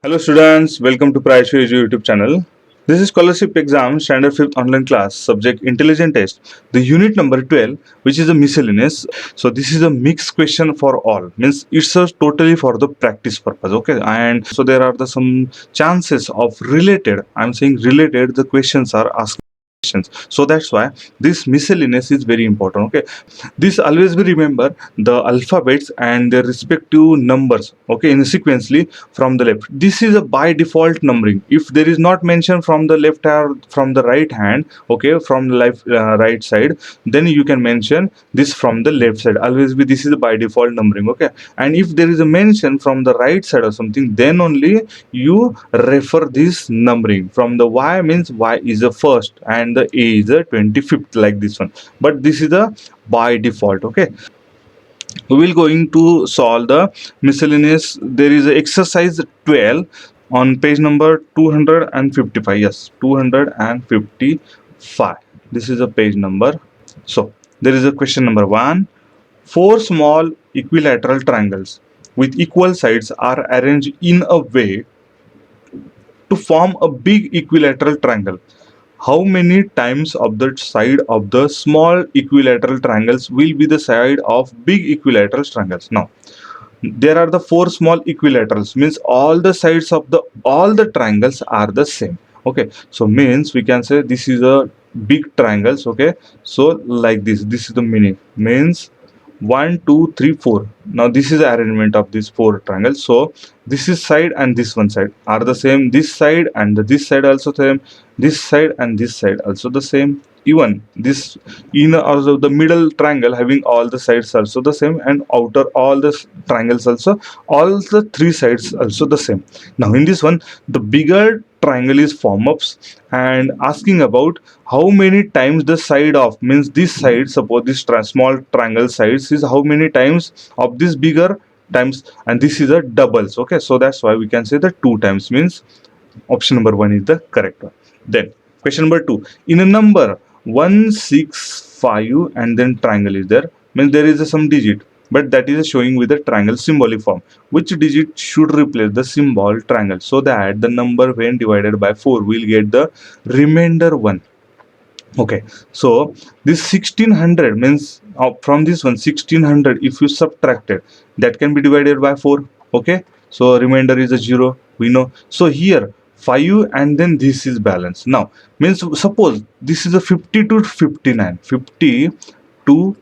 Hello students, welcome to Praishu Edu YouTube channel. This is scholarship exam standard 5th online class subject intelligent test. The unit number 12 which is a miscellaneous. So this is a mixed question for all, means it's a totally for the practice purpose, okay? And so there are some chances of related, I'm saying related, the questions are asked questions. So that's why this miscellaneous is very important, okay? This always be remember the alphabets and their respective numbers, okay, in sequentially from the left. This is a by default numbering. If there is not mentioned from the left or from the right hand, okay, from the left right side, then you can mention this from the left side. Always be this is a by default numbering, okay? And if there is a mention from the right side or something, then only you refer this numbering. From the y means y is the first and the a is the 25th, like this one. But this is the by default, okay? We will going to solve the miscellaneous. There is a exercise 12 on page number 255. Yes, 255. This is a page number. So there is a question number 1. Four small equilateral triangles with equal sides are arranged in a way to form a big equilateral triangle. How many times of the side of the small equilateral triangles will be the side of big equilateral triangles? Now there are the four small equilaterals, means all the sides of the all the triangles are the same, okay? So means we can say this is a big triangles, okay? So like this is the meaning, means 1 2 3 4. Now this is the arrangement of these four triangles. So this is side and this one side are the same, this side and this side also same, this side and this side also the same. Even this inner also the middle triangle having all the sides also the same, and outer all the triangles also all the three sides also the same. Now in this one the bigger triangle is form ups and asking about how many times the side of, means this side, suppose this small triangle sides is how many times of this bigger times, and this is a doubles, okay? So that's why we can say the 2 times, means option number 1 is the correct one. Then question number 2, in a number 165 and then triangle is there, means there is some digit but that is showing with the triangle symbolic form. Which digit should replace the symbol triangle so that the number when divided by 4 will get the remainder 1? Okay, so this 1600 means from this one 1600 if you subtract it, that can be divided by 4, okay? So remainder is a 0, we know. So here 5 and then this is balance. Now means suppose this is a 50 to 59, 50 to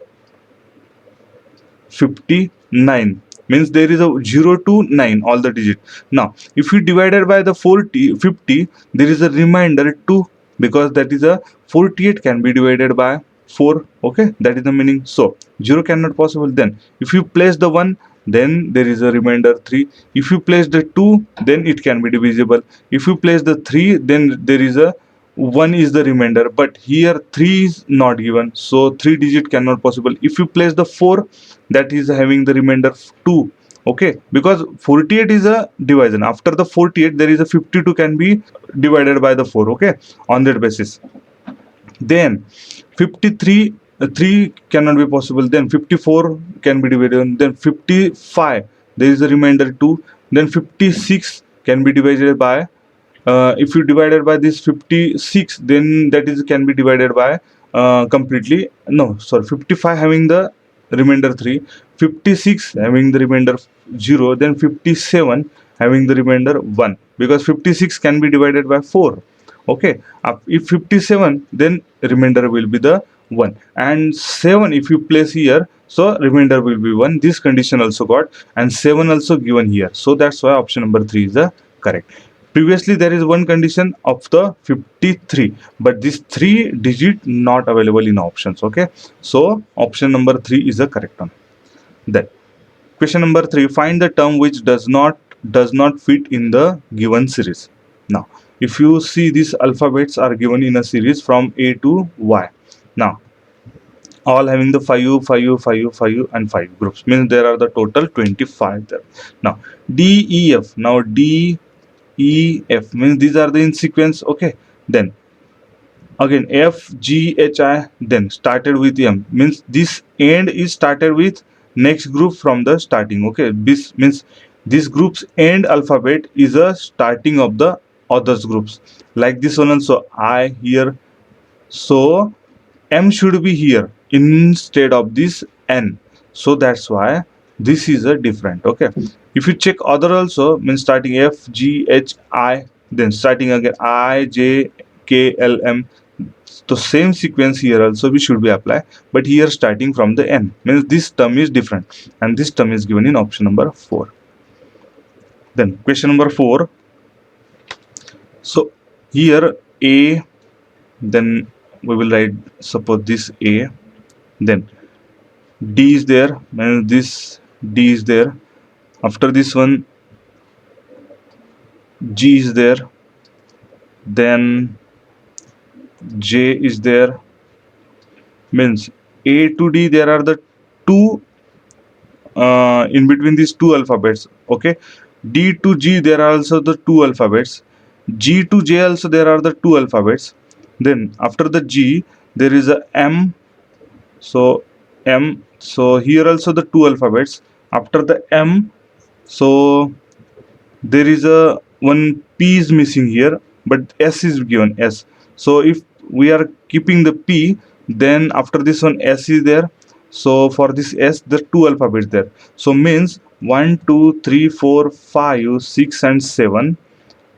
59, means there is a 0 to 9 all the digit. Now if you divided by the 50, there is a remainder 2, because that is a 48 can be divided by 4, okay? That is the meaning. So 0 cannot possible. Then if you place the 1, then there is a remainder 3. If you place the 2, then it can be divisible. If you place the 3, then there is a 1 is the remainder, but here 3 is not given, so 3 digit cannot possible. If you place the 4, that is having the remainder 2, okay? Because 48 is a division. After the 48 there is a 52 can be divided by the 4, okay, on that basis. Then 53 3 cannot be possible. Then 54 can be divided. Then 55 there is a remainder 2. Then 56 can be divided by if you divided by this 56, then that is can be divided by completely, no sorry, 55 having the remainder 3, 56 having the remainder 0, then 57 having the remainder 1, because 56 can be divided by 4, okay? If 57, then remainder will be the 1, and 7 if you place here, so remainder will be 1. This condition also got, and 7 also given here, so that's why option number 3 is the correct. Previously there is one condition of the 53, but this 3 digit not available in options, okay? So option number 3 is the correct one. Then question number 3, find the term which does not fit in the given series. Now if you see these alphabets are given in a series from A to Y. Now all having the 5 5 5 5 and 5 groups, means there are the total 25 there. Now D E F, now D E F means these are the in sequence, okay? Then again F G H I, then started with M, means this end is started with next group from the starting, okay? This means This group's end alphabet is a starting of the others groups. Like this one also, I here. So M should be here instead of this N. So that's why this is a different. Okay. If you check other also, means starting F, G, H, I, then starting again I, J, K, L, M. So same sequence here also we should be applied, but here starting from the N, means this term is different, and this term is given in option number 4. Then question number 4. So here A, then we will write suppose this A, then D is there, and this D is there. After this one G is there, then J is there. Means A to D there are the two in between these two alphabets. Okay, D to G there are also the two alphabets. G to J also there are the two alphabets. Then after the G there is a M. So M. So here also the two alphabets. After the M, so there is a one P is missing here, but S is given S. So if we are keeping the P, then after this one S is there. So for this S, the two alphabets there. So means 1, 2, 3, 4, 5, 6, and 7.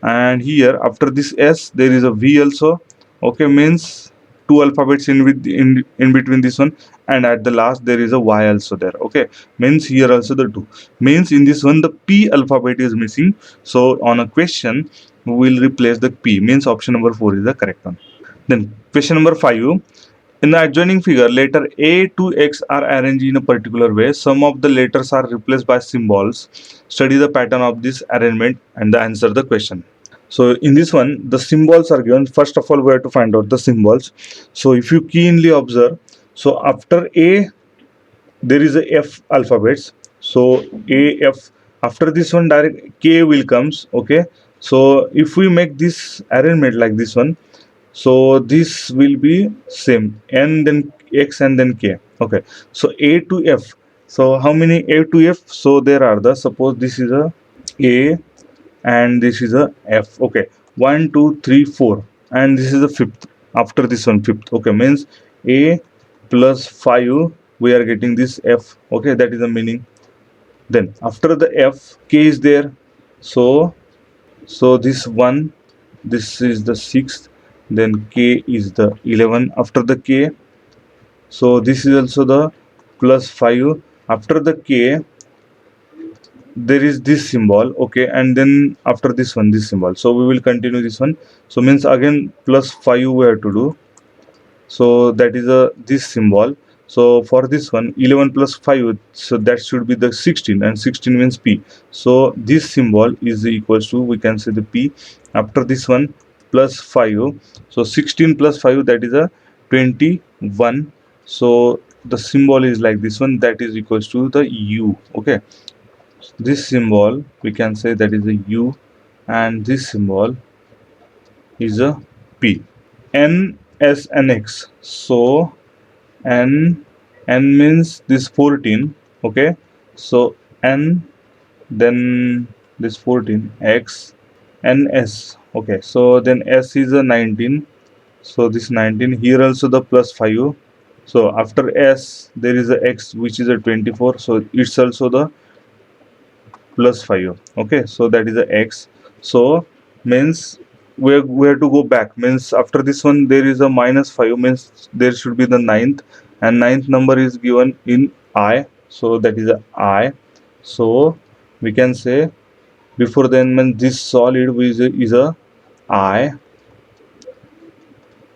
And here after this S, there is a V also. Okay, means two alphabets in between this one, and at the last there is a Y also there. Okay, means here also the two. Means in this one the P alphabet is missing. So on a question we will replace the P. Means option number 4 is the correct one. Then question number 5. In the adjoining figure, letter A to X are arranged in a particular way. Some of the letters are replaced by symbols. Study the pattern of this arrangement and answer the question. So in this one, the symbols are given. First of all, we have to find out the symbols. So if you keenly observe, so after A, there is a F alphabets. So A, F. After this one, direct K will comes. Okay. So if we make this arrangement like this one, so this will be same, N then X and then K. Okay, so A to F. So how many A to F? So there are the, suppose this is a A and this is a F. Okay, 1, 2, 3, 4, and this is the fifth. After this one, fifth. Okay, means A plus 5 we are getting this F. Okay, that is the meaning. Then after the F, K is there. So this one, this is the sixth, then K is the 11 after the K. So this is also the plus 5. After the K there is this symbol. Okay, and then after this one this symbol. So we will continue this one. So means again plus 5 we have to do. So that is a this symbol. So for this one 11 plus 5, so that should be the 16, and 16 means P. So this symbol is equals to, we can say, the P. After this one plus 5, so 16 plus 5, that is a 21. So the symbol is like this one, that is equals to the U. Okay, this symbol we can say that is a U, and this symbol is a P. N, S, and X. So N means this 14. Okay, so N, then this 14, X, and S. Okay, so then S is a 19. So this 19 here also the plus 5. So after S there is a X which is a 24. So it's also the plus 5. Okay, so that is a X. So means we have to go back. Means after this one there is a minus 5. Means there should be the ninth, and ninth number is given in I. So that is a I. So we can say before then, when this solid is a I,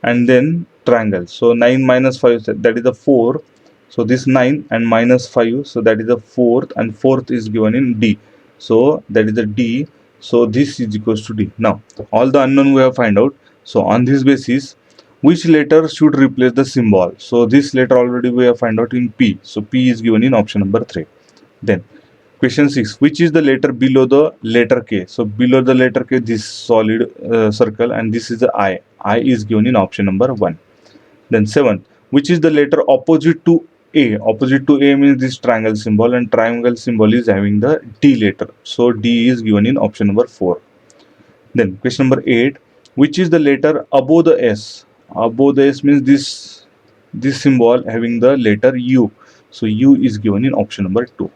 and then triangle. So 9 minus 5, that is a 4. So this 9 and minus 5, so that is a fourth, and fourth is given in D. So that is a D. So this is equals to D. Now all the unknown we have find out. So on this basis, which letter should replace the symbol? So this letter already we have find out in P. So P is given in option number 3. Then question 6, which is the letter below the letter K? So below the letter K, this solid circle, and this is the I. I is given in option number 1. Then 7, which is the letter opposite to A. Opposite to A means this triangle symbol, and triangle symbol is having the D letter. So D is given in option number 4. Then question number 8. Which is the letter above the S? Above the S means this symbol having the letter U. So U is given in option number 2.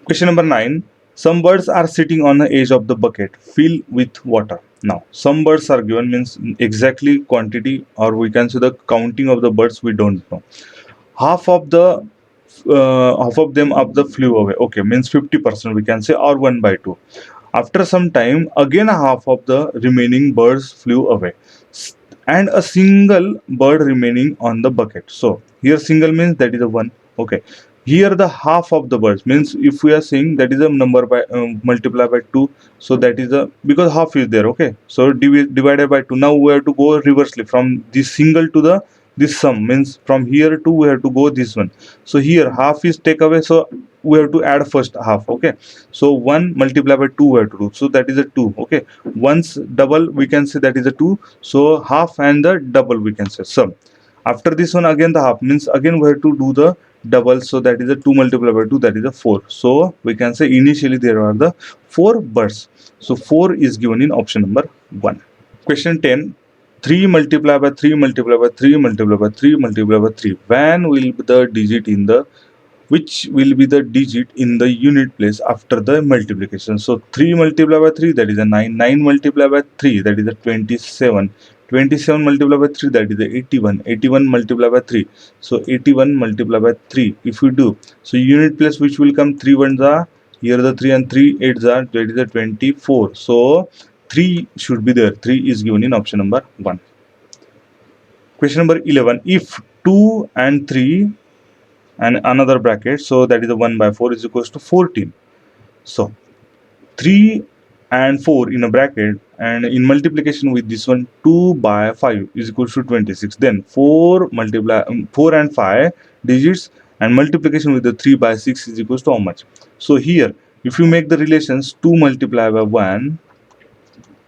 Question number 9. Some birds are sitting on the edge of the bucket filled with water. Now, some birds are given means exactly quantity, or we can say the counting of the birds we don't know. Half of them up the flew away. Okay, means 50% we can say, or 1 by 2. After some time, again half of the remaining birds flew away, and a single bird remaining on the bucket. So here single means that is a 1. Okay, here the half of the birds means if we are saying that is a number by multiply by 2, so that is a, because half is there. Okay, so divided by 2. Now we have to go reversely from this single to the this sum, means from here to we have to go this one. So here half is take away, so we have to add first half. Okay, so 1 multiplied by 2 we have to do, so that is a 2. Okay, once double we can say that is a 2, so half and the double we can say sum. After this one again the half means again we have to do the double, so that is a 2 multiplied by 2, that is a 4. So we can say initially there are the 4 birds, so 4 is given in option number 1. Question 10. 3 multiplied by 3 multiplied by 3 multiplied by 3 multiplied by 3. When will be the digit in the, which will be the digit in the unit place after the multiplication? So 3 multiplied by 3, that is a 9. 9 multiplied by 3, that is a 27. 27 multiplied by 3, that is a 81. 81 multiplied by 3, so 81 multiplied by 3 if we do, so unit place which will come, 3 ones are here, the 3 and 3 8s are, that is a 24. So 3 should be there. 3 is given in option number 1. Question number 11. If 2 and 3 and another bracket, so that is a 1 by 4 is equals to 14. So 3 and 4 in a bracket, and in multiplication with this one, 2 by 5 is equals to 26. Then 4 and 5 digits, and multiplication with the 3 by 6 is equals to how much? So here if you make the relations, 2 multiplied by 1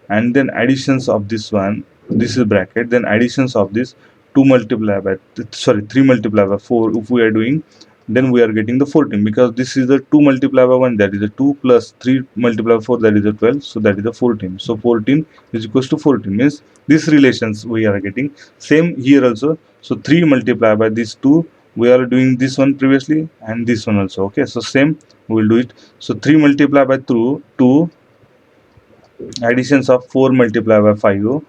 and then additions of this one, this is bracket, then additions of this 2 multiplied by 3 multiplied by 4 if we are doing, then we are getting the 14, because this is the 2 multiplied by 1, that is a 2, plus 3 multiplied by 4, that is a 12, so that is a 14. So 14 is equals to 14, means these relations we are getting. Same here also, so 3 multiplied by these 2, we are doing this one previously and this one also. Okay, so same we will do it. So 3 multiplied by 2, additions of 4 multiplied by 5,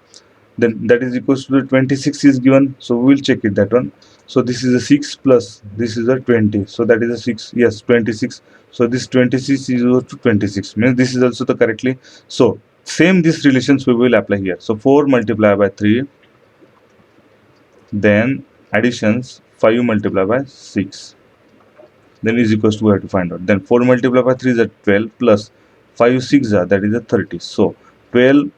then that is equals to the 26 is given, so we will check it, that one. So this is a 6 plus this is a 20, so that is a 6, yes, 26. So this 26 is equal to 26, means this is also the correctly. So same these relations we will apply here. So 4 multiplied by 3, then additions 5 multiplied by 6, then is equals to, we have to find out. Then 4 multiplied by 3 is a 12, plus 5 6 are, that is a 30. So 12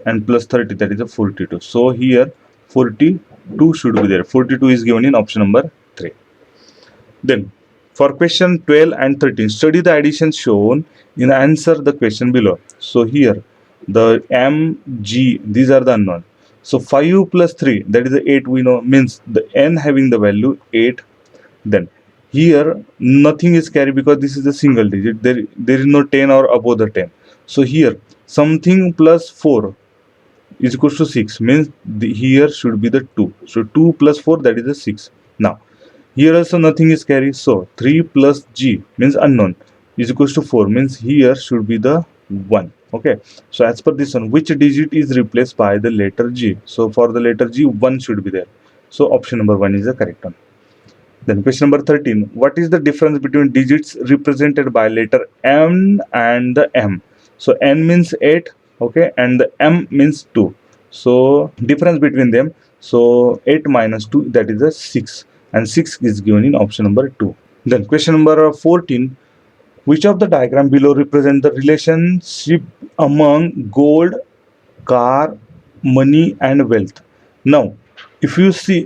and plus 30, that is a 42. So here 42 should be there. 42 is given in option number 3. Then for question 12 and 13, study the additions shown in answer the question below. So here the M, G, these are the unknown. So 5 plus 3, that is the 8 we know, means the N having the value 8. Then here nothing is carried because this is a single digit, there is no 10 or above the 10. So here something plus 4 is equals to 6, means here should be the 2. So 2 plus 4, that is a 6. Now here also nothing is carried, so 3 plus G means unknown is equals to 4, means here should be the 1. Okay, so as per this one, which digit is replaced by the letter G? So for the letter G, 1 should be there. So option number 1 is the correct one. Then question number 13. What is the difference between digits represented by letter N and the M? So N means 8, okay, and the M means 2. So difference between them, so 8 minus 2, that is a 6, and 6 is given in option number 2. Then question number 14. Which of the diagram below represent the relationship among gold, car, money and wealth? Now if you see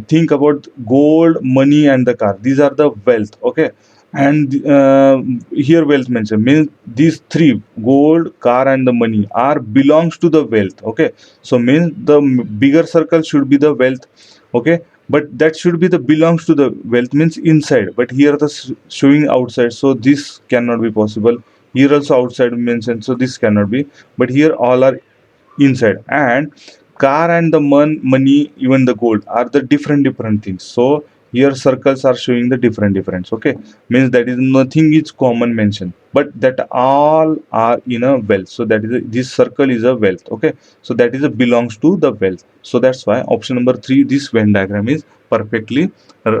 think about gold, money and the car, these are the wealth. Okay, and here wealth mentioned means these three, gold, car and the money, are belongs to the wealth. Okay, so means the bigger circle should be the wealth. Okay, but that should be the belongs to the wealth means inside, but here the showing outside, so this cannot be possible. Here also outside mentioned, so this cannot be, but here all are inside. And car and the money, even the gold are the different things, so here circles are showing the difference. Okay, means that is nothing is common mention, but that all are in a wealth, so that is this circle is a wealth. Okay, so that is a belongs to the wealth, so that's why option number 3, this Venn diagram is perfectly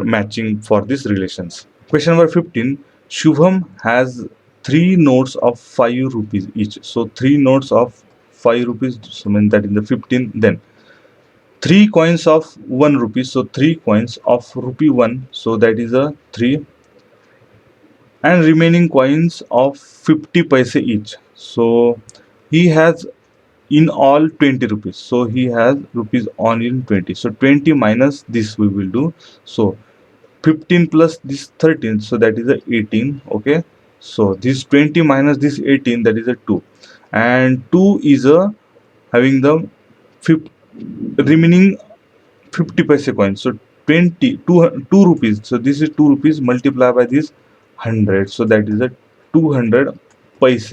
matching for these relations. Question number 15. Shubham has 3 notes of 5 rupees each. So 3 notes of 5 rupees, so mean that in the 15. Then 3 coins of 1 rupee. So 3 coins of rupee 1. So that is a 3. And remaining coins of 50 paise each. So he has in all 20 rupees. So he has rupees on in 20. So 20 minus this we will do. So 15 plus this 13, so that is a 18. Okay, so this 20 minus this 18, that is a 2, and 2 is a having the remaining 50 paise coin. So 2 rupees, so this is 2 rupees multiplied by this 100, so that is a 200 paise,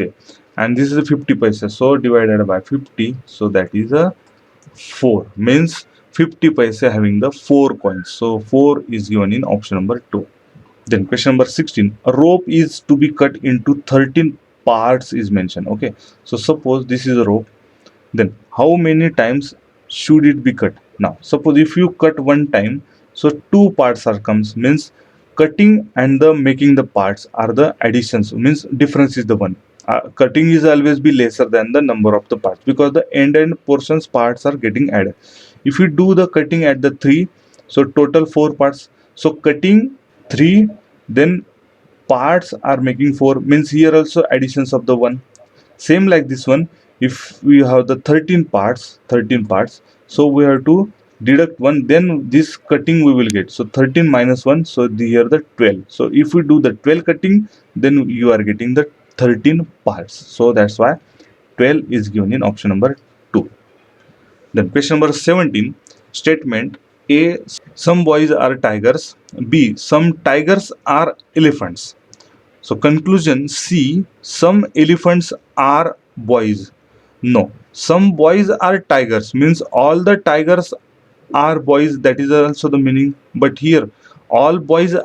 and this is a 50 paise, so divided by 50, so that is a 4, means 50 paise having the 4 coins, so 4 is given in option number 2. Then question number 16, a rope is to be cut into 13 parts is mentioned. Okay, so suppose this is a rope, then how many times should it be cut? Now suppose if you cut one time, so 2 parts are comes, means cutting and the making the parts are the additions, means difference is the one. Cutting is always be lesser than the number of the parts, because the end portions parts are getting added. If you do the cutting at the 3, so total 4 parts, so cutting 3, then parts are making 4, means here also additions of the 1. Same like this one, if we have the 13 parts, so we have to deduct 1, then this cutting we will get, so 13 minus 1, so here the 12. So if we do the 12 cutting, then you are getting the 13 parts, so that's why 12 is given in option number 2. Then question number 17, statement A, some boys are tigers, B, some tigers are elephants. So conclusion C, some elephants are boys. No, some boys are tigers, means all the tigers are boys, that is also the meaning. But here all boys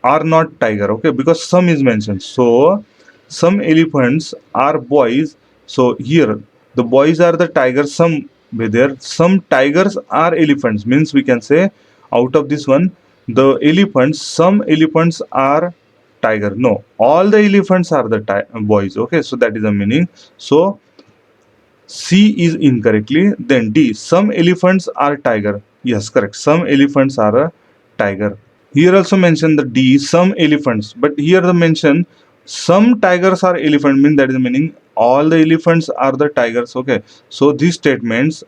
are not tiger. Okay, because some is mentioned, so some elephants are boys. So here the boys are the tigers, some were there, some tigers are elephants, means we can say out of this one, the elephants, some elephants are tiger. No, all the elephants are the boys. Okay, so that is the meaning. So C is incorrectly. Then D, some elephants are tiger. Yes, correct, some elephants are a tiger. Here also mention the D, some elephants, but here the mention some tigers are elephant, mean that is the meaning all the elephants are the tigers. Okay, so these statements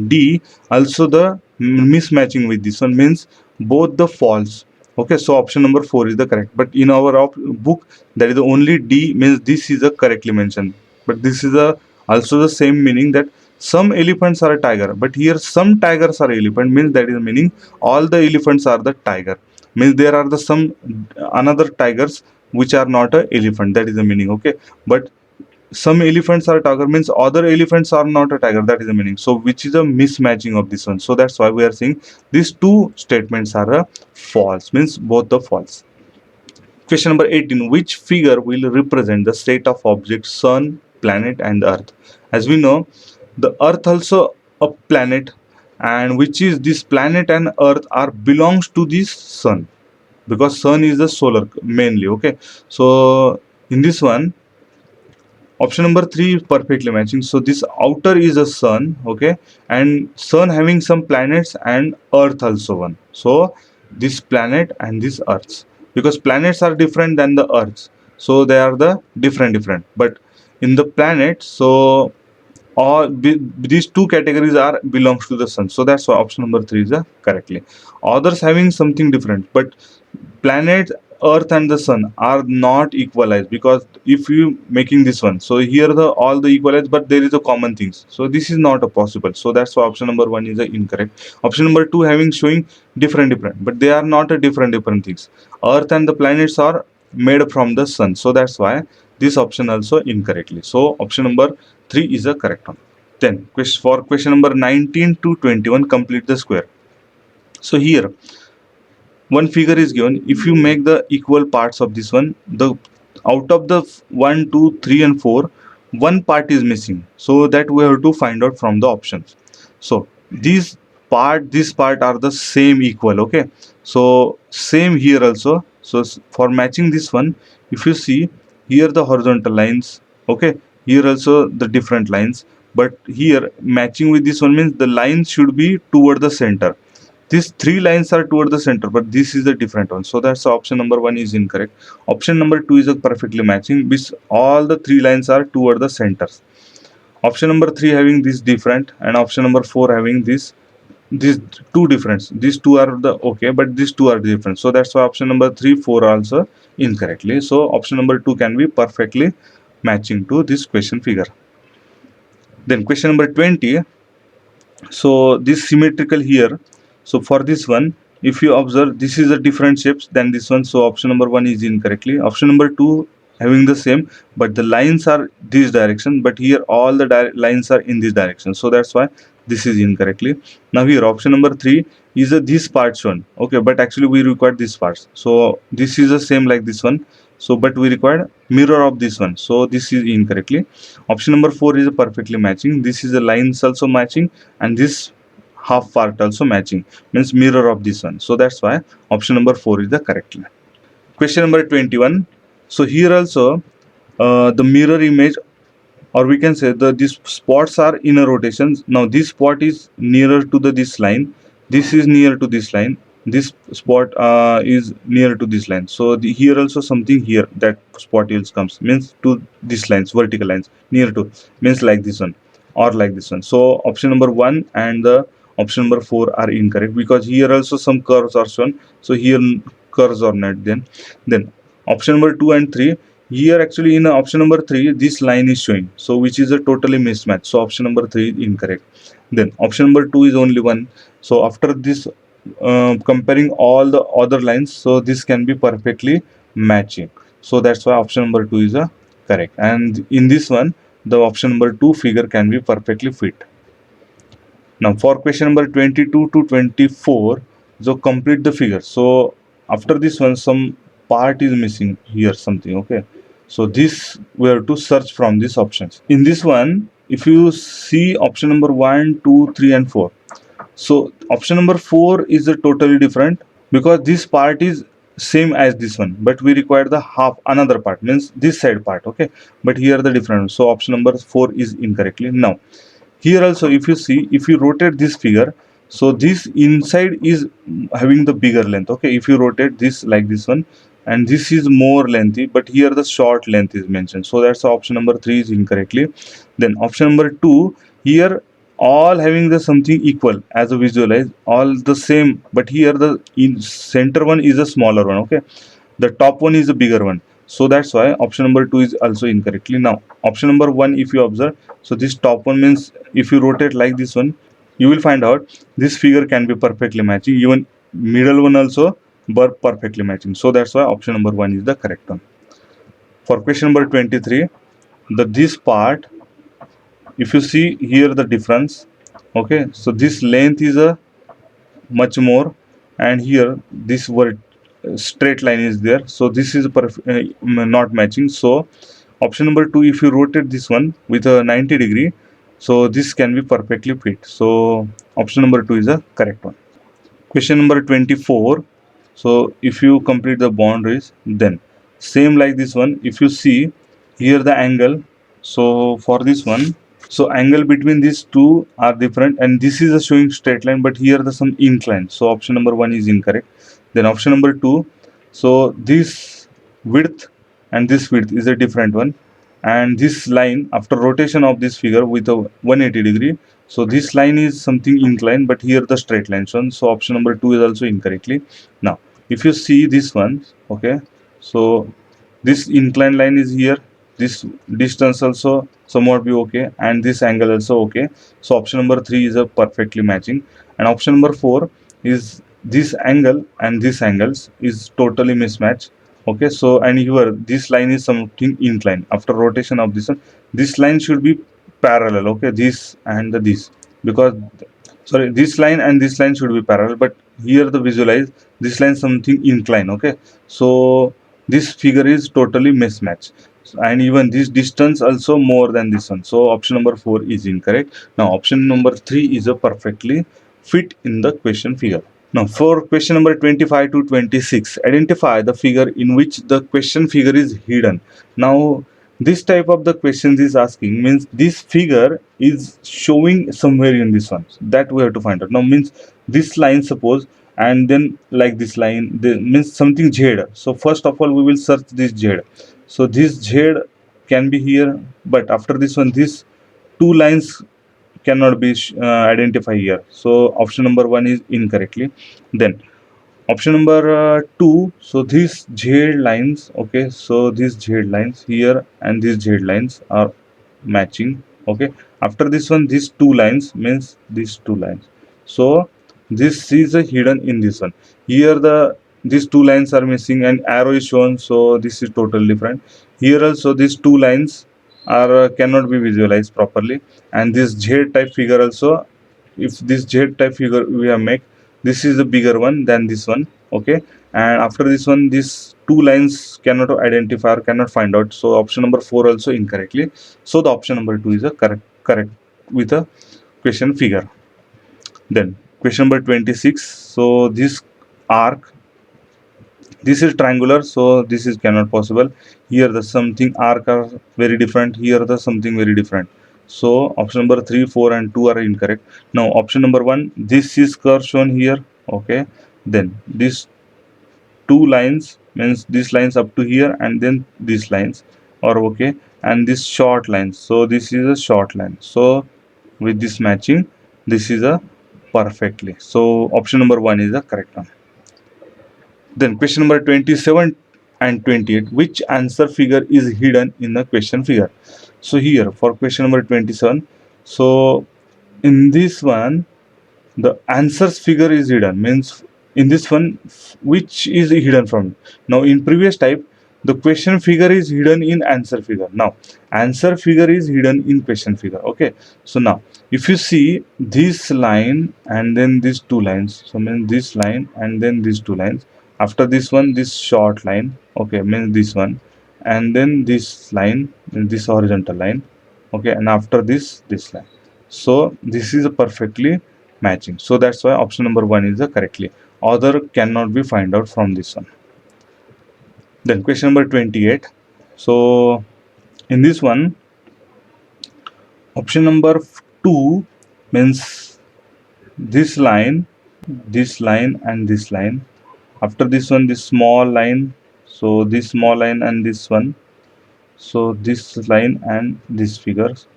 D also the mismatching with this one, means both the false. Okay, so option number 4 is the correct, but in our book there is only D, means this is a correctly mentioned, but this is a also the same meaning, that some elephants are a tiger, but here some tigers are elephant, means that is the meaning all the elephants are the tiger, means there are the some another tigers which are not a elephant, that is the meaning. Okay, but some elephants are tiger means other elephants are not a tiger, that is the meaning. So which is a mismatching of this one, so that's why we are saying these two statements are a false, means both the false. Question number 18, which figure will represent the state of objects sun, planet and earth? As we know, the earth also a planet, and which is this planet and earth are belongs to this sun, because sun is the solar mainly. Okay, so in this one option number 3 is perfectly matching, so this outer is a sun. Okay, and sun having some planets and earth also one, so this planet and this earth, because planets are different than the earths, so they are the different, but in the planet, so all these two categories are belongs to the sun, so that's why option number 3 is correctly. Others having something different, but planet earth and the sun are not equalized, because if you making this one, so here the all the equalized, but there is a common things, so this is not a possible. So that's why option number 1 is a incorrect. Option number 2 having showing different, but they are not a different things. Earth and the planets are made from the sun, so that's why this option also incorrectly. So option number 3 is a correct one. Then for question number 19 to 21, complete the square. So here one figure is given. If you make the equal parts of this one, the out of the 1 2 3 and 4, one part is missing, so that we have to find out from the options. So this part are the same equal, okay. So same here also. So for matching this one, if you see here the horizontal lines, okay, here also the different lines, but here matching with this one means the lines should be toward the center. These three lines are toward the center, but this is a different one. So that's option number 1 is incorrect. Option number 2 is a perfectly matching, because all the three lines are toward the centers. Option number 3 having this different, and option number 4 having these two difference. These two are the okay, but these two are different. So that's why option number 3 4 also incorrectly. So option number 2 can be perfectly matching to this question figure. Then question number 20. So this symmetrical here. So for this one, if you observe, this is a different shapes than this one. So option number 1 is incorrectly. Option number 2 having the same, but the lines are this direction, but here all the lines are in this direction. So that's why this is incorrectly. Now here option number 3 is a this part shown. Okay, but actually we require this parts. So this is the same like this one. So but we require mirror of this one. So this is incorrectly. Option number 4 is a perfectly matching. This is the lines also matching, and this half part also matching, means mirror of this one. So that's why option number 4 is the correct one. Question number 21. So here also the mirror image, or we can say that these spots are inner rotations. Now this spot is nearer to this line, this is near to this line, this spot is near to this line. So here also something here, that spot else comes, means to these lines, vertical lines near to, means like this one or like this one. So option number 1 and the option number 4 are incorrect, because here also some curves are shown, so here curves are not. Then option number 2 and 3, here actually in option number 3 this line is showing, so which is a totally mismatch. So option number 3 is incorrect. Then option number 2 is only one. So after this comparing all the other lines, so this can be perfectly matching. So that's why option number 2 is a correct. And in this one, the option number 2 figure can be perfectly fit. Now for question number 22 to 24, so complete the figure. So after this one, some part is missing here, something, okay. So this we have to search from these options. In this one, if you see option number 1 2 3 and 4, so option number 4 is a totally different, because this part is same as this one, but we require the half another part, means this side part, okay, but here the different. So option number 4 is incorrectly. Now here also if you see, if you rotate this figure, so this inside is having the bigger length, okay. If you rotate this like this one, and this is more lengthy, but here the short length is mentioned. So that's option number 3 is incorrectly. Then option number 2, here all having the something equal as a visualize, all the same, but here the in center one is a smaller one, okay, the top one is a bigger one. So that's why option number 2 is also incorrectly. Now option number 1, if you observe, so this top one means if you rotate like this one, you will find out this figure can be perfectly matching, even middle one also but perfectly matching. So that's why option number 1 is the correct one. For question number 23, this part, if you see here the difference, okay, so this length is a much more, and here this word straight line is there, so this is not matching. So option number 2, if you rotate this one with a 90-degree, so this can be perfectly fit. So option number 2 is a correct one. Question number 24. So if you complete the boundaries, then same like this one, if you see here the angle, so for this one, so angle between these two are different, and this is a showing straight line, but here the some incline. So option number 1 is incorrect. Then option number 2, so this width and this width is a different one, and this line after rotation of this figure with a 180-degree, so this line is something inclined, but here the straight line shown. So option number 2 is also incorrectly. Now if you see this one, okay, so this inclined line is here, this distance also somewhat be okay, and this angle also okay. So option number 3 is a perfectly matching, and option number 4 is this angle and this angles is totally mismatch. Okay, so and here this line is something inclined. After rotation of this one, this line should be parallel, okay, this and this, because sorry, this line and this line should be parallel, but here the visualize this line something incline, okay. So this figure is totally mismatch, and even this distance also more than this one. So option number 4 is incorrect. Now option number 3 is a perfectly fit in the question figure. Now for question number 25 to 26, identify the figure in which the question figure is hidden. Now this type of the questions is asking means this figure is showing somewhere in this one, that we have to find out. Now means this line suppose, and then like this line means something z. So first of all we will search this z. So this z can be here, but after this one these two lines cannot be identified here. So option number 1 is incorrectly. Then option number 2, so these z lines, okay, so these z lines here and these z lines are matching, okay. After this one these two lines means these two lines, so this is a hidden in this one. Here these two lines are missing and arrow is shown, so this is totally different. Here also these two lines are cannot be visualized properly, and this z type figure also, if this z type figure we have make, this is a bigger one than this one, okay. And after this one these two lines cannot identify or cannot find out, so option number 4 also incorrectly. So the option number 2 is a correct with a question figure. Then question number 26, so this arc, this is triangular, so this is cannot possible. Here the something arc are very different, here the something very different. So option number 3, 4 and 2 are incorrect. Now option number 1, this is curve shown here, okay. Then these two lines means these lines up to here, and then these lines are okay, and this short line, so this is a short line. So with this matching, this is a perfectly, so option number 1 is the correct one. Then question number 27 and 28, which answer figure is hidden in the question figure? So here for question number 27, so in this one the answers figure is hidden, means in this one which is hidden from. Now in previous type the question figure is hidden in answer figure, now answer figure is hidden in question figure, okay. So now if you see this line and then these two lines, so means this line and then these two lines, after this one this short line, okay, means this one, and then this line, this horizontal line, okay, and after this line, so this is a perfectly matching. So that's why option number 1 is the correctly, other cannot be find out from this one. Then question number 28, so in this one option number 2 means this line and this line, after this one this small line, so this small line and this one, so this line and this figures,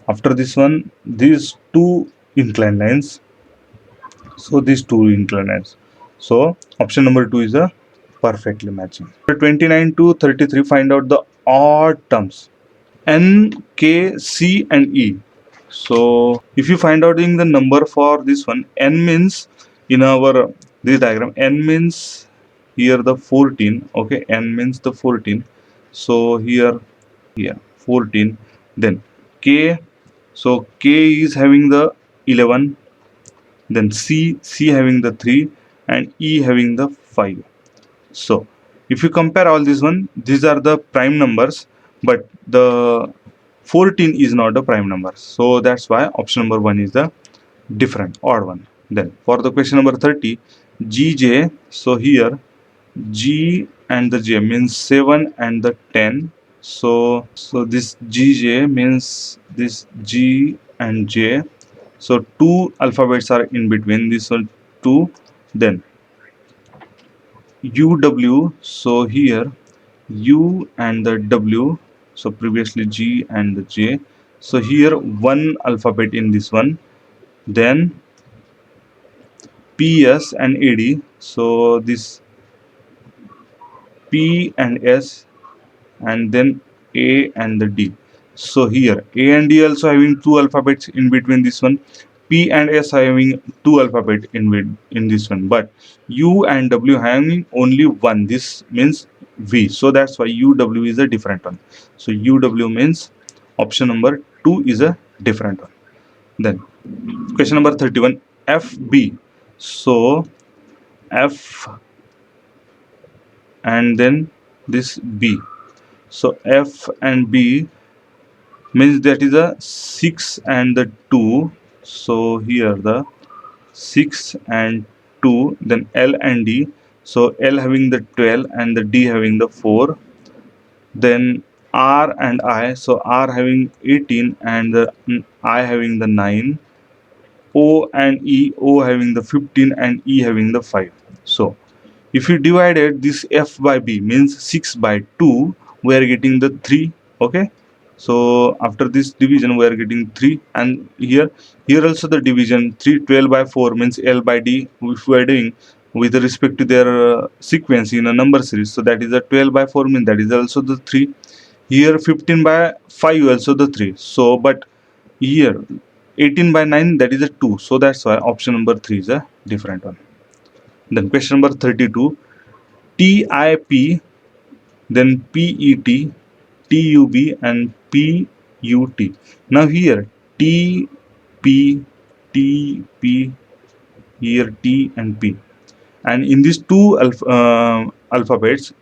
after this one these two inclined lines, so these two inclined lines, so option number 2 is a perfectly matching. 29 to 33, find out the odd terms n, k, c and e. So if you find out in the number for this one, n means in our this diagram, n means here the 14, okay, n means the 14, so here 14. Then k, so k is having the 11, then c having the 3 and e having the 5. So if you compare all these one, these are the prime numbers, but the 14 is not a prime number, so that's why option number 1 is the different odd one. Then for the question number 30, gj, so here g and the j means 7 and the 10, so this gj means this g and j, so two alphabets are in between this one 2. Then uw, so here u and the w, so previously g and the j, so here one alphabet in this one. Then PS and AD. So this P and S, and then A and the D. So here A and D also having two alphabets in between this one. P and S are having two alphabet in this one, but U and W having only one. This means V. So that's why UW is a different one. So UW means option number 2 is a different one. Then question number 31, FB. So F and then this B. So F and B means that is a 6 and the 2. So here the 6 and 2, then L and D. So L having the 12 and the D having the 4. Then R and I. So R having 18 and the I having the 9. O and E. O having the 15 and E having the 5. So if you divided this F by B means 6 by 2, we are getting the 3. Okay, so after this division we are getting 3, and here also the division 3. 12 by 4 means L by D. If we are doing with respect to their sequence in a number series, so that is a 12 by 4 means that is also the 3. Here 15 by 5 also the 3. So but here 18 by 9, that is a 2. So that's why option number 3 is a different one. Then question number 32, TIP, then PET, TUB and PUT. Now here T, P, T, P, here T and P. And in these two alphabets,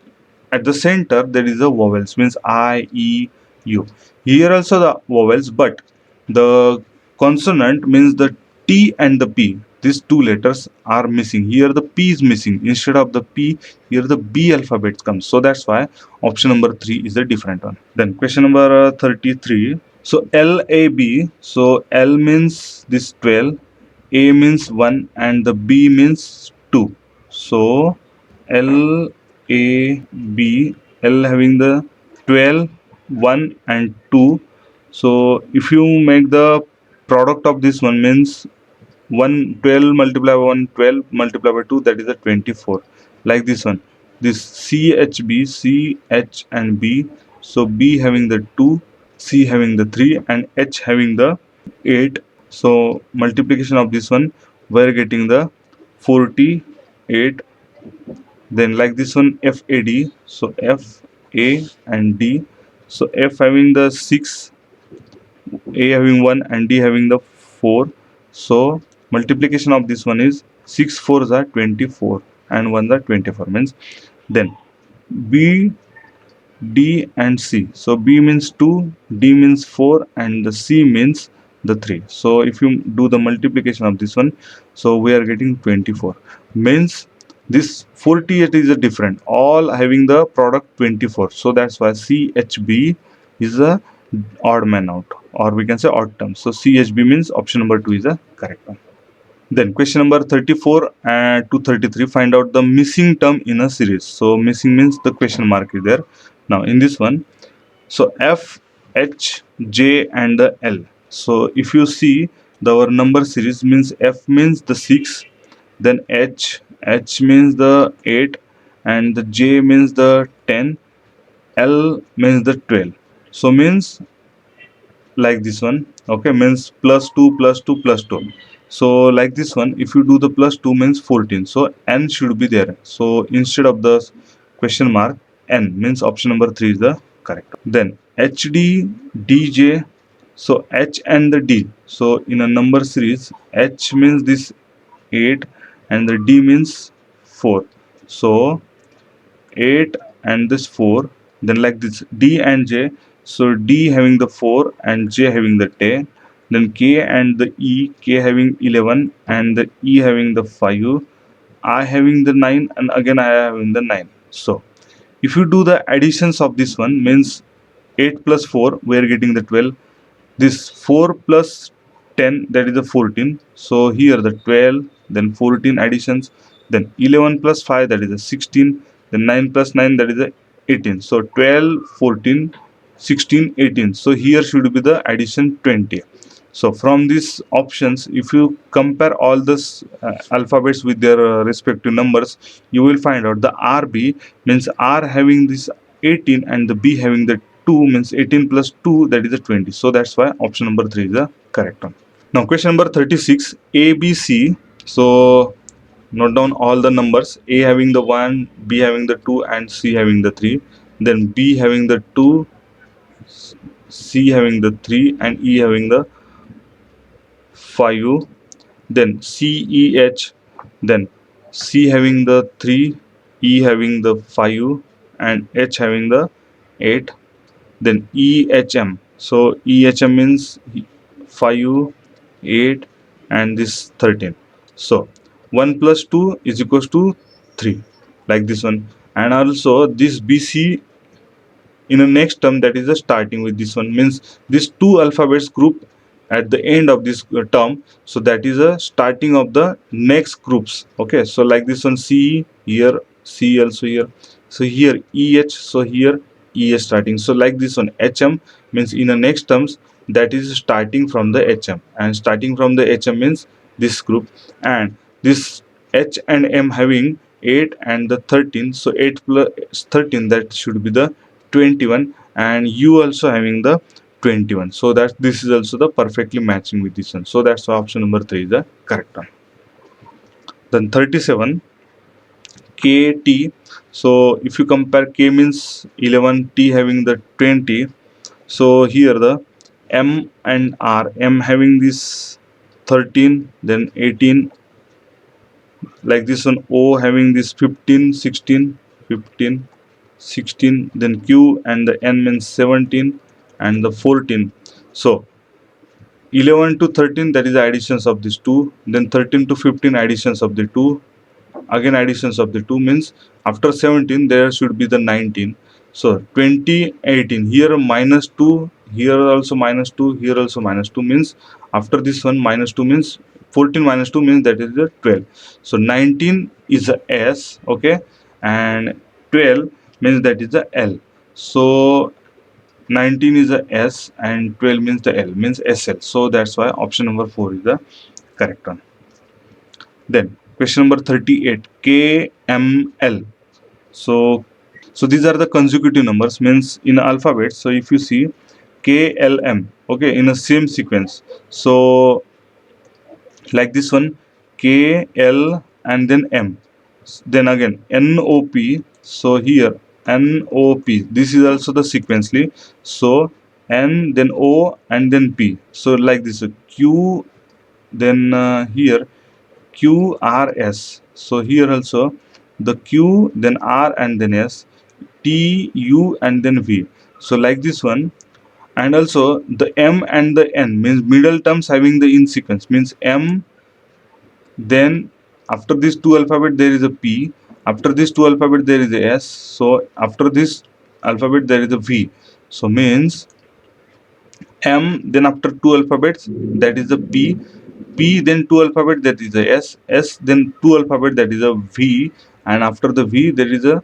at the center there is a vowels, means I, E, U. Here also the vowels, but the consonant means the T and the P. These two letters are missing. Here the P is missing. Instead of the P, here the B alphabet comes. So that's why option number 3 is a different one. Then question number 33. So LAB. So L means this 12, A means 1, and the B means 2. So L A B, L having the 12, 1 and 2. So if you make the product of this one means 1 12 multiplied by 1, 12 multiplied by 2, that is a 24. Like this one, this CHB, C, H and B. So B having the 2, C having the 3 and H having the 8. So multiplication of this one, we are getting the 48. Then like this one, FAD. So F, A and D. So F having the 6, A having 1 and D having the 4. So multiplication of this one is 6 4s are 24 and 1s are 24, means then B, D and C. So B means 2, D means 4 and the C means the 3. So if you do the multiplication of this one, so we are getting 24, means this 48 is a different, all having the product 24. So that's why CHB is a odd man out, or we can say odd term. So CHB means option number 2 is a correct one. Then question number 34 to 33, find out the missing term in a series. So missing means the question mark is there. Now in this one, so F, H, J and the L. So if you see our number series means F means the 6, then H means the 8 and the J means the 10, L means the 12. So means like this one, okay, means plus 2 plus 2 plus 2. So like this one, if you do the plus 2 means 14, so N should be there. So instead of the question mark, N means option number 3 is the correct. Then HD, DJ. So H and the D. So in a number series, H means this 8 and the D means 4. So 8 and this 4. Then like this D and J. So D having the 4 and J having the 10. Then K and the E, K having 11 and the E having the 5. I having the 9 and again I having the 9. So if you do the additions of this one means 8 plus 4, we are getting the 12. This 4 plus 10, that is the 14. So here the 12, then 14 additions, then 11 plus 5, that is the 16, then 9 plus 9, that is the 18. So 12, 14, 16, 18. So here should be the addition 20. So from these options, if you compare all this alphabets with their respective numbers, you will find out the RB means R having this 18 and the B having the 2 means 18 plus 2, that is a 20. So that's why option number 3 is the correct one. Now question number 36, ABC. So note down all the numbers: A having the 1, B having the 2, and C having the 3. Then B having the 2, C having the 3, and E having the 5. Then C, E, H. Then C having the 3, E having the 5, and H having the 8. Then E, H, M. So E, H, M means 5, 8, and this 13. So 1 plus 2 is equals to 3, like this one. And also this BC in the next term, that is the starting with this one, means these two alphabets group at the end of this term, so that is a starting of the next groups. Okay, so like this one, C here, C also here, so here EH, so here EH starting. So like this one, HM means in the next terms, that is starting from the HM, and starting from the HM means this group. And this H and M having 8 and the 13, so 8 plus 13, that should be the 21, and U also having the 21. So that this is also the perfectly matching with this one. So that's why option number 3 is the correct one. Then 37, KT. So if you compare, K means 11, T having the 20. So here the M and R, M having this 13, then 18, like this one. O having this 15, 16, 15, 16, then Q and the N means 17 and the 14. So 11 to 13, that is the additions of these two. Then 13 to 15, additions of the two. Again additions of the two, means after 17 there should be the 19. So 20, 18, here minus 2, here also minus 2, here also minus 2, means after this one minus 2 means 14 minus 2 means that is the 12. So 19 is a S, okay, and 12 means that is the L. So 19 is a S and 12 means the L, means SL. So that's why option number 4 is the correct one. Then question number 38, KML. So these are the consecutive numbers, means in alphabet. So if you see KLM, okay, in a same sequence. So like this one, KL and then M. Then again NOP. So here NOP. This is also the sequentially. So N, then O, and then P. So like this, Q, then here QRS. So here also the Q, then R, and then S, T, U, and then V. So like this one. And also the M and the N means middle terms having the in sequence, means M, then after this two alphabet there is a P, after this two alphabet there is a S, so after this alphabet there is a V. So means M, then after two alphabets that is a P, P then two alphabet that is a S, S then two alphabet that is a V, and after the V there is a,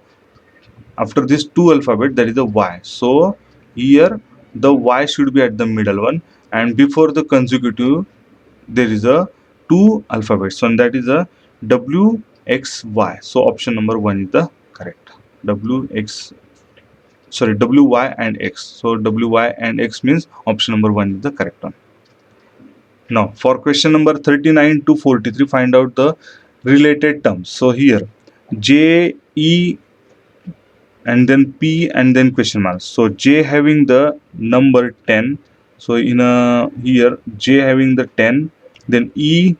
after this two alphabet there is a Y. So here the Y should be at the middle one, and before the consecutive there is a two alphabets, so that is a WXY. So option number 1 is the correct. WY and X. So WY and X means option number 1 is the correct one. Now for question number 39 to 43, find out the related terms. So here J, E, and then P, and then question mark. So J having the number 10. So in a here J having the 10, then E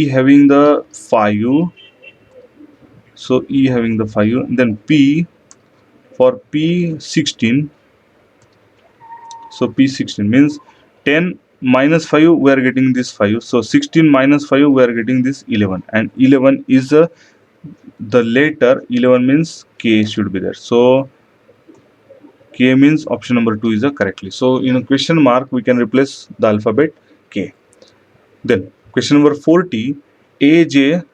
having the 5. So E having the 5, then P, for P 16. So P 16 means 10 minus 5 we are getting this 5. So 16 minus 5 we are getting this 11, and 11 is the letter 11 means K should be there. So K means option number 2 is the correctly. So in a question mark we can replace the alphabet K. Then question number 40, AJ,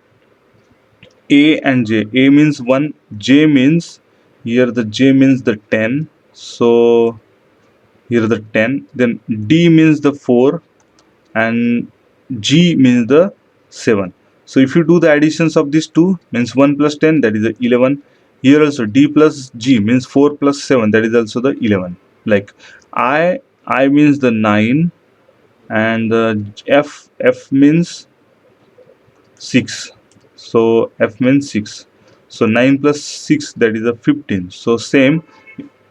A and J. A means 1, J means, here the J means the 10. So here the 10. Then D means the 4. and G means the 7. So if you do the additions of these two, means 1 plus 10, that is the 11. Here also D plus G means 4 plus 7, that is also the 11. Like I means the 9, and the F means 6. So F means 6. So 9 plus 6, that is a 15. So same,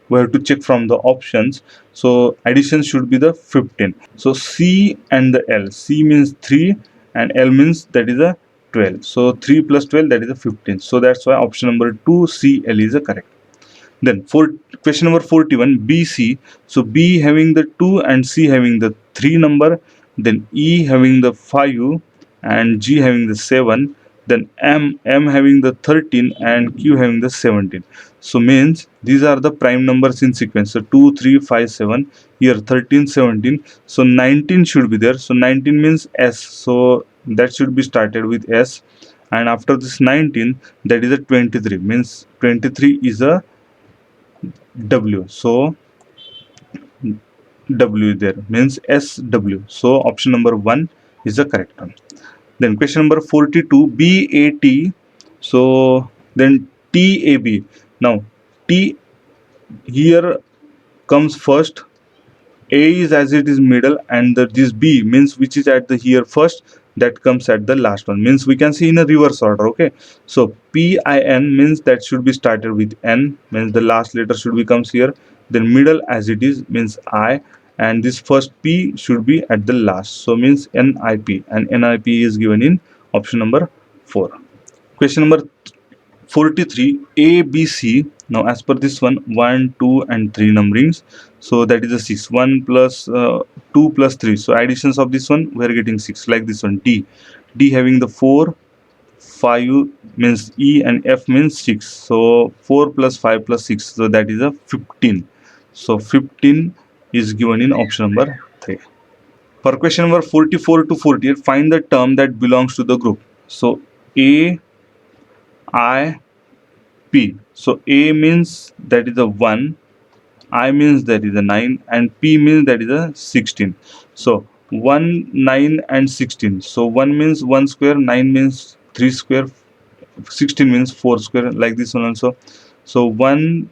we have to check from the options. So addition should be the 15. So C and the L. C means 3 and L means that is a 12. So 3 plus 12, that is a 15. So that's why option number 2 C L is the correct. Then for question number 41, BC. So B having the 2 and C having the 3 number, then E having the 5 and G having the 7, then M having the 13 and Q having the 17. So means these are the prime numbers in sequence. So 2, 3, 5, 7, here 13, 17. So 19 should be there. So 19 means S. So that should be started with S. And after this 19, that is a 23. Means 23 is a W. So W there means SW. So option number 1 is the correct one. Then question number 42, BAT. So then TAB. Now T here comes first, A is as it is middle, and this B means which is at the here first, that comes at the last one. Means we can see in a reverse order. Okay, so PIN means that should be started with N, means the last letter should be comes here. Then middle as it is means I, and this first P should be at the last. So means NIP, and NIP is given in option number 4. Question number 43, ABC. Now as per this one, 1, 2 and 3 numberings, so that is a 6. 1 plus 2 plus 3, so additions of this one we are getting 6. Like this one, D having the 4, 5 means E, and F means 6. So 4 plus 5 plus 6, so that is a 15. So 15 is given in option number 3. For question number 44 to 48, find the term that belongs to the group. So A, I, P. So A means that is a 1, I means that is a 9, and P means that is a 16. So 1, 9 and 16. So 1 means 1 square, 9 means 3 square, 16 means 4 square, like this one also. So 1,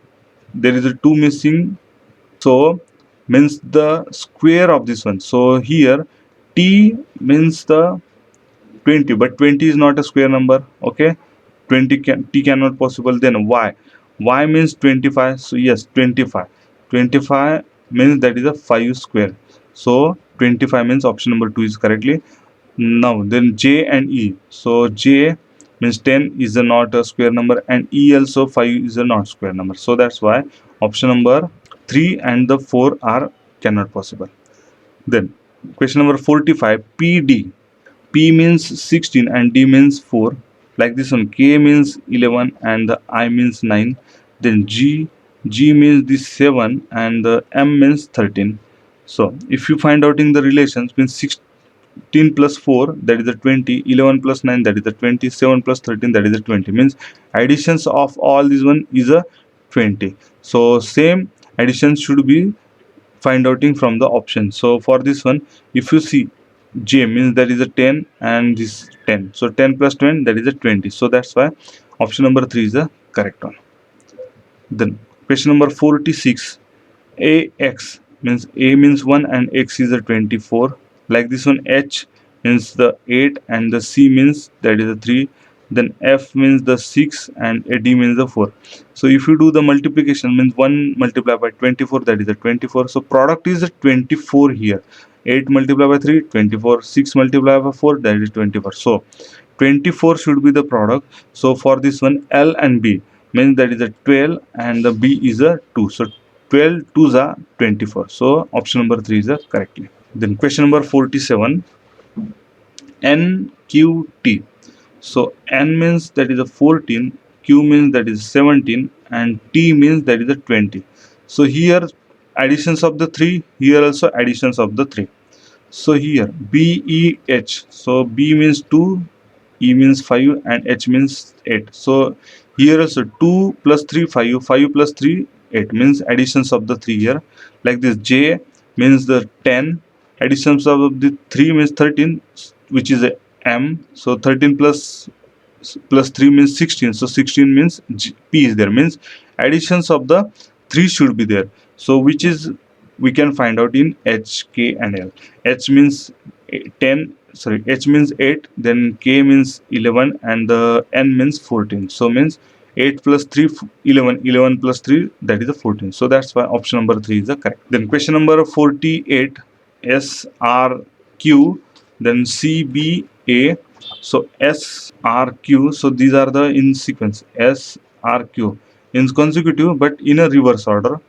there is a 2 missing, so means the square of this one. So here T means the 20, but 20 is not a square number. Okay, T cannot possible. Then y means 25. So yes, 25 means that is a 5 square. So 25 means option number 2 is correctly. Now then J and E. So J means 10 is a not a square number, and E also 5 is a not square number. So that's why option number 3 and the 4 are cannot possible. Then question number 45, PD. P means 16 and D means 4. Like this one, K means 11 and the I means 9. Then G means the 7 and the M means 13. So if you find out in the relations, means 16 plus 4, that is the 20, 11 plus 9, that is the 20, 7 plus 13, that is the 20. Means additions of all these one is a 20. So same additions should be find outing from the option. So for this one, if you see J means that is a 10 and this 10. So 10 plus 10, that is a 20. So that's why option number 3 is the correct one. Then question number 46, AX means A means 1 and X is a 24. Like this one, H means the 8 and the C means that is a 3. Then F means the 6 and D means the 4. So if you do the multiplication, means 1 multiplied by 24, that is a 24. So product is a 24 here. 8 multiplied by 3, 24. 6 multiplied by 4, that is 24. So 24 should be the product. So for this one, L and B means that is a 12 and the B is a 2. So 12 2s are 24. So option number 3 is the correctly. Then question number 47, NQT. So N means that is a 14, Q means that is 17, and T means that is a 20. So here additions of the 3, here also additions of the 3. So here BEH. So B means 2, E means 5, and H means 8. So here also 2 plus 3 5, 5 plus 3 8 means additions of the 3 here. Like this J means the 10, additions of the 3 means 13, which is a m. So 13 plus 3 means 16, so 16 means p is there, means additions of the 3 should be there. So which is we can find out in h, k and l. H means 10, sorry, h means 8, then k means 11 and the n means 14. So means 8 plus 3 11, 11 plus 3, that is a 14. So that's why option number 3 is the correct. Then question number 48, S R Q, then C B A. So S R Q, so these are the in sequence, S R Q in consecutive but in a reverse order,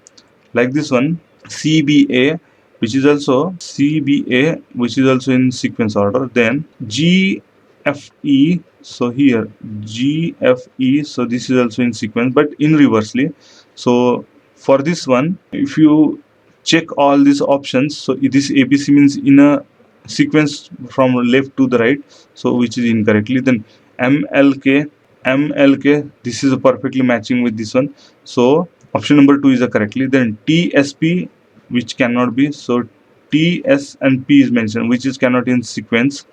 like this one. C B A, which is also C B A, which is also in sequence order. Then G F E, so here G F E, so this is also in sequence but in reversely. So for this one, if you check all these options, so this ABC means in a sequence from left to the right, so which is incorrectly. Then MLK, MLK, this is perfectly matching with this one, so option number 2 is a correctly. Then TSP, which cannot be, so TS and P is mentioned, which is cannot in sequence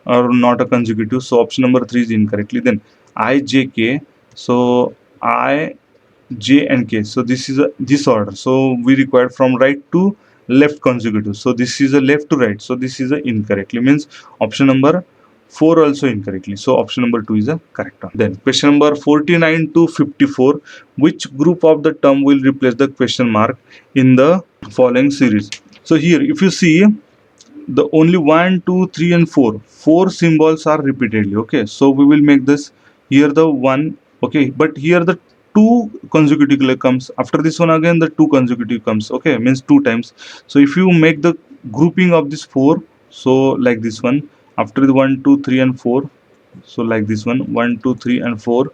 or not a consecutive, so option number 3 is incorrectly. Then IJK, so I, J and K, so this is a disorder, so we required from right to left consecutive, so this is a left to right, so this is a incorrectly, means option number 4 also incorrectly, so option number 2 is a correct one. Then question number 49 to 54, which group of the term will replace the question mark in the following series? So here if you see, the only 1 2 3 and 4 symbols are repeatedly, okay, so we will make this here the 1, okay, but here the 2 consecutively comes, after this one again the 2 consecutive comes, okay, means 2 times. So if you make the grouping of this 4, so like this one, after the 1 2 3 and 4, so like this one 1 2 3 and 4,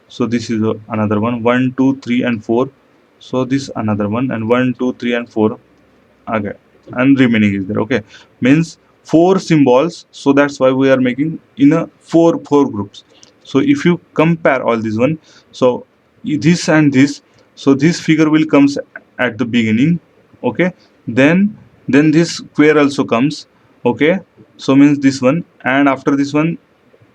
so this is another one 1 2 3 and 4, so this another one, and 1 2 3 and 4 again, and remaining is there, okay, means 4 symbols, so that's why we are making in a 4 groups. So if you compare all this one, so this and this, so this figure will comes at the beginning, okay, then this square also comes, okay, so means this one, and after this one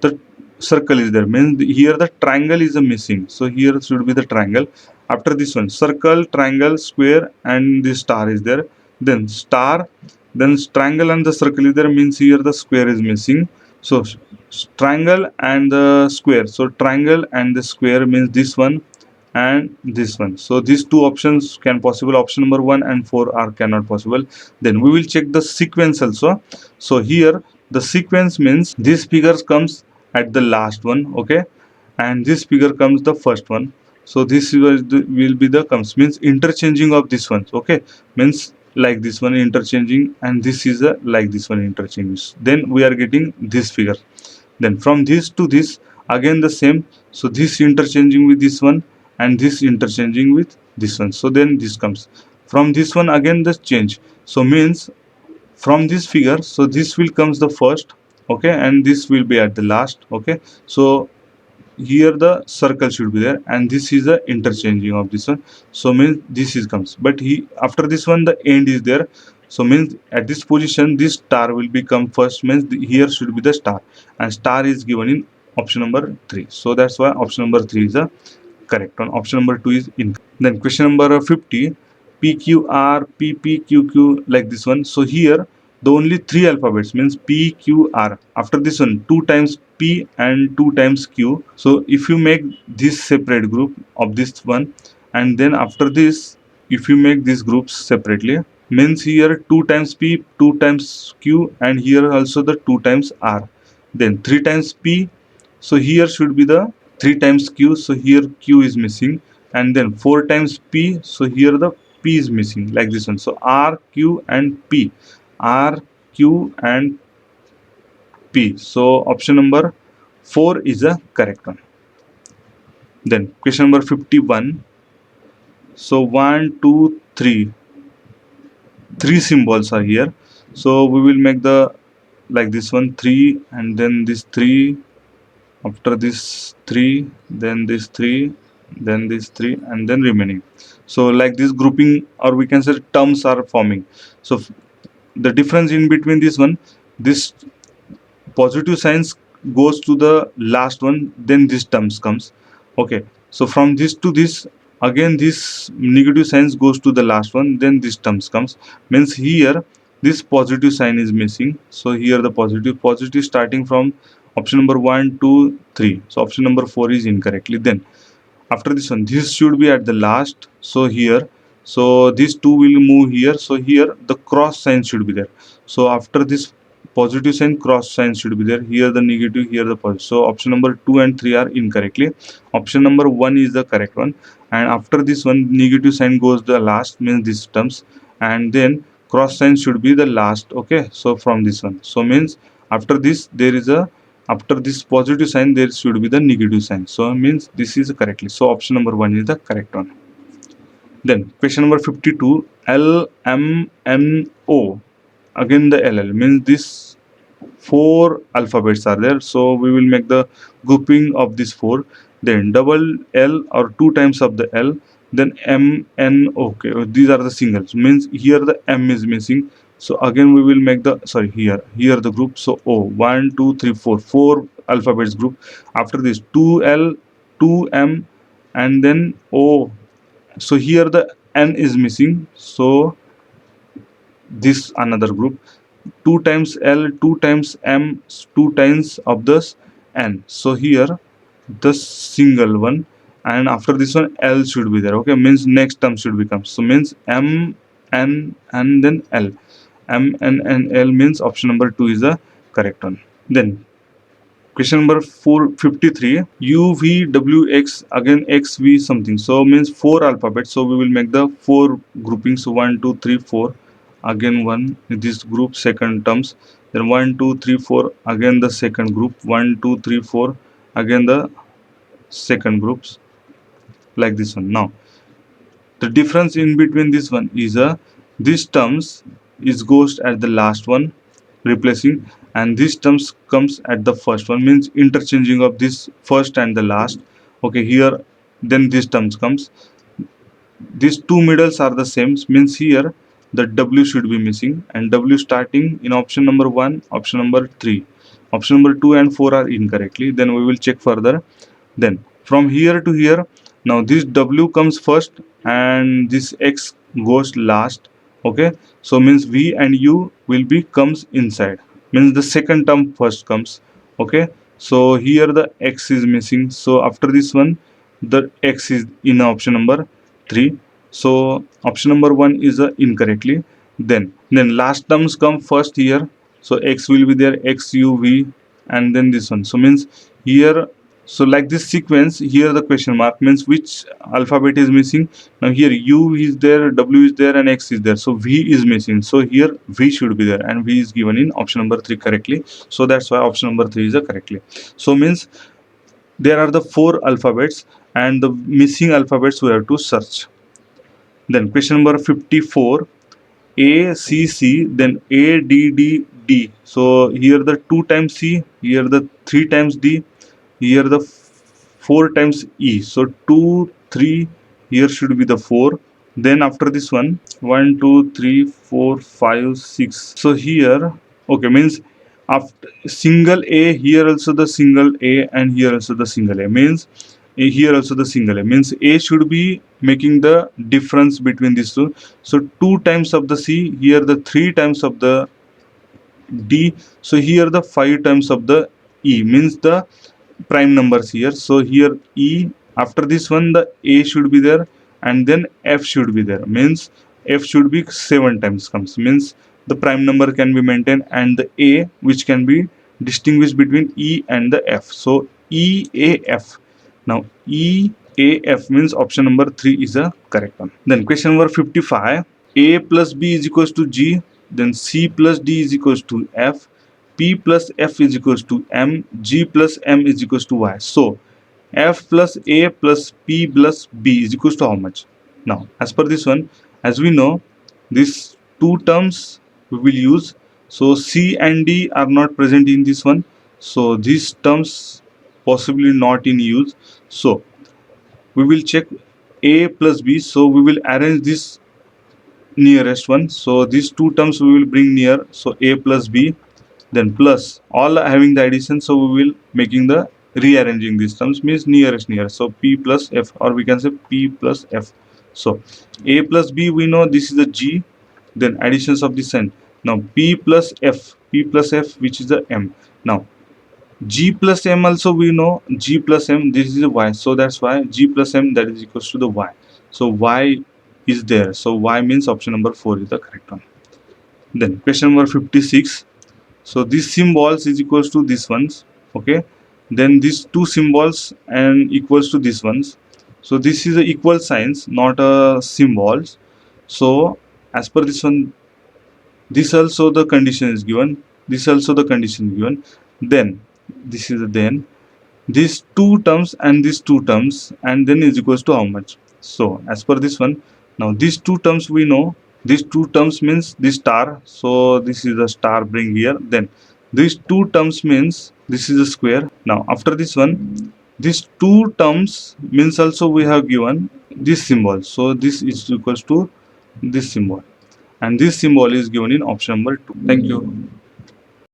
the circle is there, means here the triangle is a missing, so here should be the triangle. After this one, circle, triangle, square, and the star is there, then star, then triangle and the circle is there, means here the square is missing. So triangle and the square, so triangle and the square means this one and this one, so these two options can possible, option number 1 and 4 are cannot possible. Then we will check the sequence also. So here the sequence means this figure comes at the last one, okay, and this figure comes the first one, so this will be the comes, means interchanging of this ones, okay, means like this one interchanging, and this is a like this one interchanges, then we are getting this figure. Then from this to this again the same, so this interchanging with this one and this interchanging with this one, so then this comes from this one again the change, so means from this figure, so this will comes the first, okay, and this will be at the last, okay, so here the circle should be there, and this is the interchanging of this one, so means this is comes, but he after this one the end is there, so means at this position this star will become first, means here should be the star, and star is given in option number 3, so that's why option number 3 is the correct one, option number 2 is incorrect. Then question number 50, PQR, PPQQ, like this one, so here the only 3 alphabets means PQR, after this one 2 times P and 2 times Q, so if you make this separate group of this one, and then after this if you make these groups separately, means here 2 times P, 2 times Q, and here also the 2 times R, then 3 times P, so here should be the 3 times Q, so here Q is missing, and then 4 times P, so here the P is missing, like this one, so R, Q and P, R, Q and P, so option number 4 is the correct one. Then question number 51, so 1 2 3 3 symbols are here, so we will make the like this one 3, and then this 3, after this 3, then this 3, then this 3, and then remaining, so like this grouping, or we can say terms are forming. So the difference in between this one, this positive signs goes to the last one, then this terms comes. Okay, so from this to this, again this negative signs goes to the last one, then this terms comes. Means here this positive sign is missing, so here the positive starting from option number 1 2 3, so option number 4 is incorrectly. Then after this one, this should be at the last, so here, so these two will move here, so here the cross sign should be there. So after this positive sign, cross sign should be there, here the negative, here the positive. So option number 2 and 3 are incorrectly, option number 1 is the correct one. And after this one, negative sign goes the last, means this terms, and then cross sign should be the last. Okay, so from this one, so means after this there is a, after this positive sign there should be the negative sign, so means this is correctly, so option number 1 is the correct one. Then question number 52, L M N O, again the LL, means this four alphabets are there, so we will make the grouping of these four. Then double L or two times of the L, then M N. Okay, these are the singles, means here the M is missing, so again we will make the, sorry, here the group, so O, 1 2 3 4, four alphabets group. After this 2L, 2M, and then O, so here the N is missing, so this another group, 2 times L, 2 times M, 2 times of this N, so here the single one, and after this one L should be there. Okay, means next term should become, so means M N and then L, M N and L, means option number 2 is the correct one. Then question number 453, U V W X, again X V something, so means four alphabets, so we will make the four groupings, so 1 2 3 4, again one this group second terms, then 1 2 3 4, again the second group, 1 2 3 4, again the second groups, like this one. Now the difference in between this one is this terms is goes at the last one replacing, and this terms comes at the first one, means interchanging of this first and the last. Okay, here then this terms comes, these two middles are the same, means here the W should be missing, and W starting in option number 1, option number 3, option number 2 and 4 are incorrectly. Then we will check further. Then from here to here, now this W comes first and this X goes last. Okay, so means V and U will be comes inside, means the second term first comes. Okay, so here the X is missing, so after this one the X is in option number 3, so option number 1 is incorrectly. Then last terms come first here, so X will be there, X U V, and then this one, so means here, so like this sequence, here the question mark means which alphabet is missing. Now here U is there, W is there, and X is there, so V is missing, so here V should be there, and V is given in option number 3 correctly, so that's why option number 3 is correctly. So means there are the four alphabets, and the missing alphabets we have to search. Then question number 54, A C C, then A D D D, so here the 2 times C, here the 3 times D, here the 4 times E, so 2 3, here should be the 4. Then after this one 1 2 3 4 5 6, so here, okay, means after single A, here also the single A, and here also the single A, means here also the single A, means A should be making the difference between these two, so 2 times of the C, here the 3 times of the D, so here the 5 times of the E, means the prime numbers here, so here E, after this one the A should be there, and then F should be there, means F should be 7 times comes, means the prime number can be maintained, and the A which can be distinguished between E and the F, so E A F. Now E A F means option number 3 is the correct one. Then question number 55, A plus B is equals to G, then C plus D is equals to F, P plus F is equals to M, G plus M is equals to Y. So F plus A plus P plus B is equals to how much? Now as per this one, as we know, these two terms we will use, so C and D are not present in this one, so these terms possibly not in use, so we will check A plus B, so we will arrange this nearest one. So these two terms we will bring near. So a plus b, then plus all having the addition. So we will making the rearranging these terms means nearest near. So p plus f, or we can say p plus f. So a plus b we know this is the g, then additions of the sign. Now p plus f which is the m. Now g plus m also we know g plus m, this is a y, so that's why g plus m that is equals to the y. So y is there, so y means option number 4 is the correct one. Then question number 56. So these symbols is equals to these ones, okay, then these two symbols and equals to these ones. So this is a equal signs, not a symbols. So as per this one, this also the condition is given, this also the condition is given, then this is the then these two terms and these two terms, and then is equals to how much. So as per this one, now these two terms we know, these two terms means this star, so this is a star bring here, then these two terms means this is a square. Now after this one, these two terms means also we have given this symbol, so this is equals to this symbol, and this symbol is given in option number 2. Thank you.